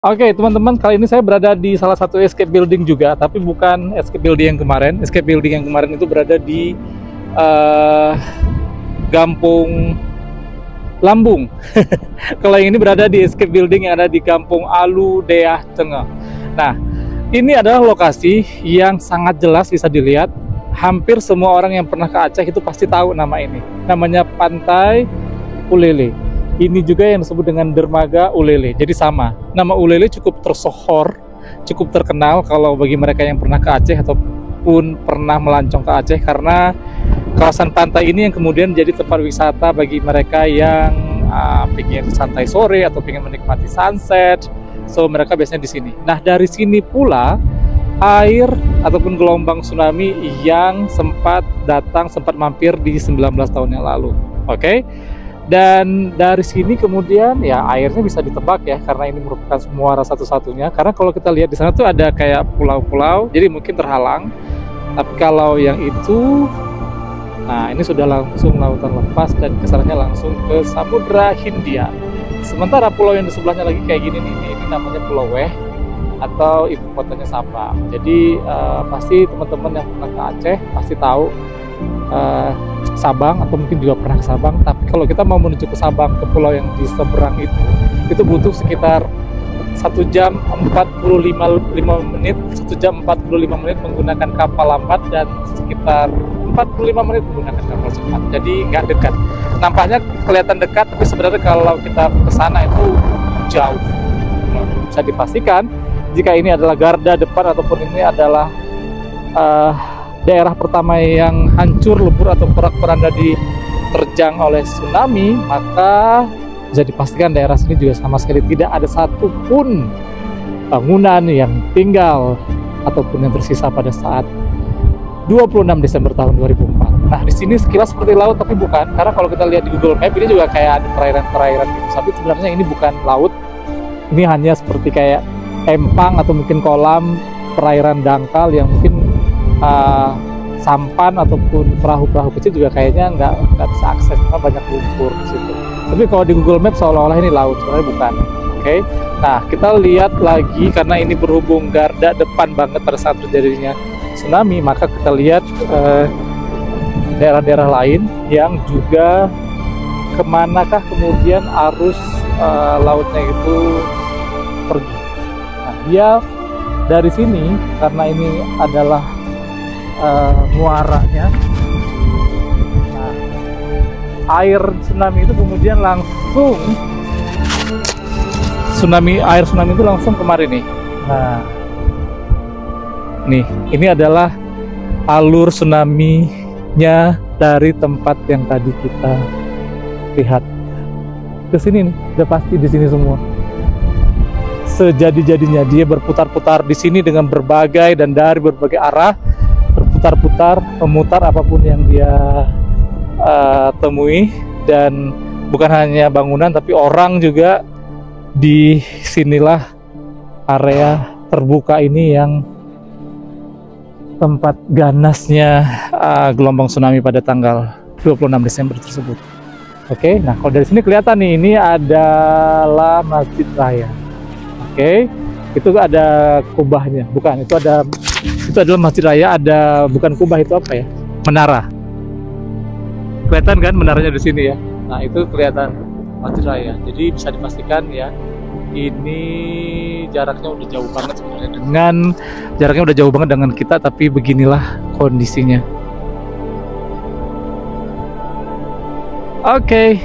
Oke, teman-teman, kali ini saya berada di salah satu escape building juga, tapi bukan escape building yang kemarin. Escape building yang kemarin itu berada di Gampung Lambung. Kalau yang ini berada di escape building yang ada di Kampung Alu Deah Tengah. Nah, ini adalah lokasi yang sangat jelas bisa dilihat. Hampir semua orang yang pernah ke Aceh itu pasti tahu nama ini. Namanya Pantai Ulele. Ini juga yang disebut dengan Dermaga Ulele. Jadi sama, nama Ulele cukup tersohor, cukup terkenal kalau bagi mereka yang pernah ke Aceh ataupun pernah melancong ke Aceh, karena kawasan pantai ini yang kemudian jadi tempat wisata bagi mereka yang pengen santai sore atau pengen menikmati sunset. So mereka biasanya di sini. Nah, dari sini pula air ataupun gelombang tsunami yang sempat mampir di 19 tahun yang lalu. Oke. Dan dari sini kemudian ya airnya bisa ditebak ya, karena ini merupakan muara satu-satunya. Karena kalau kita lihat di sana tuh ada kayak pulau-pulau, jadi mungkin terhalang. Tapi kalau yang itu, nah ini sudah langsung lautan lepas dan kesannya langsung ke Samudra Hindia. Sementara pulau yang di sebelahnya lagi kayak gini nih, ini namanya Pulau Weh atau ibu kotanya Sabang. Jadi pasti teman-teman yang pernah ke Aceh pasti tahu Sabang, atau mungkin juga pernah ke Sabang. Tapi kalau kita mau menuju ke Sabang, ke pulau yang di seberang itu butuh sekitar 1 jam 45 menit, 1 jam 45 menit menggunakan kapal lambat dan sekitar 45 menit menggunakan kapal cepat. Jadi nggak dekat. Nampaknya kelihatan dekat, tapi sebenarnya kalau kita ke sana itu jauh. Bisa dipastikan jika ini adalah garda depan ataupun ini adalah daerah pertama yang hancur, lebur atau porak-poranda diterjang oleh tsunami, maka bisa dipastikan daerah sini juga sama sekali tidak ada satupun bangunan yang tinggal ataupun yang tersisa pada saat 26 Desember tahun 2004. Nah, di sini sekilas seperti laut, tapi bukan, karena kalau kita lihat di Google Map ini juga kayak ada perairan-perairan gitu, tapi sebenarnya ini bukan laut. Ini hanya seperti kayak empang atau mungkin kolam perairan dangkal yang mungkin sampan ataupun perahu-perahu kecil juga kayaknya nggak bisa akses karena banyak lumpur di situ. Tapi kalau di Google Maps seolah-olah ini laut, sebenarnya bukan. Oke. Nah, kita lihat lagi karena ini berhubung garda depan banget pada saat terjadinya tsunami, maka kita lihat daerah-daerah lain yang juga kemanakah kemudian arus lautnya itu pergi. Nah, dia dari sini karena ini adalah muaranya. Nah, air tsunami itu kemudian langsung air tsunami itu langsung kemari nih. Nah, nih ini adalah alur tsunami-nya dari tempat yang tadi kita lihat ke sini nih, udah pasti di sini semua. Sejadi-jadinya dia berputar-putar di sini dengan berbagai dan dari berbagai arah, berputar-putar, memutar apapun yang dia temui. Dan bukan hanya bangunan tapi orang juga. Di sinilah area terbuka ini yang tempat ganasnya gelombang tsunami pada tanggal 26 Desember tersebut. Oke, nah kalau dari sini kelihatan nih, ini adalah Masjid Raya. Oke, itu ada kubahnya, bukan, itu adalah Masjid Raya, ada bukan kubah, itu apa ya? Menara. Kelihatan kan menaranya di sini ya. Nah, itu kelihatan Masjid Raya. Jadi bisa dipastikan ya, ini jaraknya udah jauh banget sebenarnya dengan kita, tapi beginilah kondisinya. Oke.